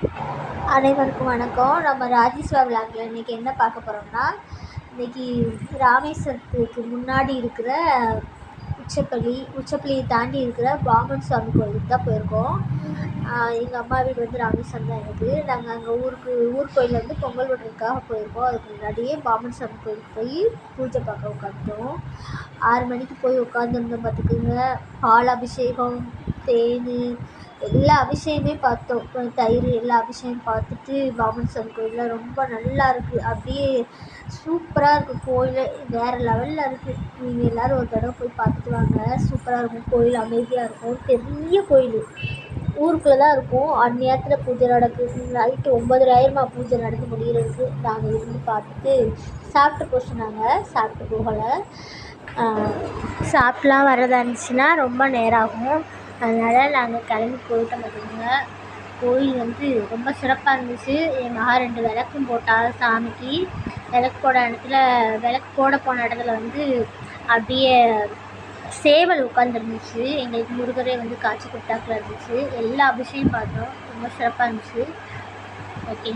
அனைவருக்கும் வணக்கம். நம்ம ராஜேஸ்வா விலாகில் இன்றைக்கி என்ன பார்க்க போகிறோம்னா, இன்றைக்கி ராமேஸ்வரத்துக்கு முன்னாடி இருக்கிற உச்சப்பள்ளியை தாண்டி இருக்கிற பாம்பன் சுவாமி கோயிலுக்கு தான் போயிருக்கோம். எங்கள் அம்மா வீடு வந்து ராமேஸ்வரம் தான் இருக்குது. நாங்கள் அங்கே ஊர் கோயிலில் வந்து பொங்கல் விடுறதுக்காக போயிருக்கோம். அதுக்கு முன்னாடியே பாம்பன் சுவாமி கோயிலுக்கு போய் பூஜை பார்க்க உட்காந்துட்டோம். 6 மணிக்கு போய் உட்காந்துருந்தோம் பார்த்துக்குங்க. பால் அபிஷேகம், தேன், எல்லா அபிஷேகமே பார்த்தோம். தயிர் எல்லா அபிஷேகம் பார்த்துட்டு பாம்பன் சுவாமி கோயிலில் ரொம்ப நல்லா இருக்குது. அப்படியே சூப்பராக இருக்குது. கோயில் வேறு லெவலில் இருக்குது. நீங்கள் எல்லோரும் ஒரு தடவை போய் பார்த்துட்டு வாங்க. சூப்பராக இருக்கும். கோயில் அமைதியாக இருக்கும். பெரிய கோயில் ஊருக்குள்ளே தான் இருக்கும். அந்நேரத்தில் பூஜை நடக்குது. நைட்டு 9:30 பூஜை நடந்து முடிகிறதுக்கு. நாங்கள் இருந்து பார்த்துட்டு சாப்பிட்டு போக சொன்னாங்க. சாப்பிட்டு போகலை. சாப்பிட்லாம் வர்றதா இருந்துச்சுன்னா ரொம்ப நேரம் ஆகும். அதனால் நாங்கள் கிளம்பி போயிட்டோம் பார்த்துக்கோங்க. கோயில் வந்து ரொம்ப சிறப்பாக இருந்துச்சு. என் மகா 2 விளக்கும் போட்டால் சாமிக்கு. விளக்கு போட போன இடத்துல வந்து அப்படியே சேவல் உட்காந்துருந்துச்சு. எங்களுக்கு முருகரே வந்து காட்சி கொடுத்தாக்குல இருந்துச்சு. எல்லா அபிஷேகம் பார்த்தோம். ரொம்ப சிறப்பாக இருந்துச்சு. ஓகே.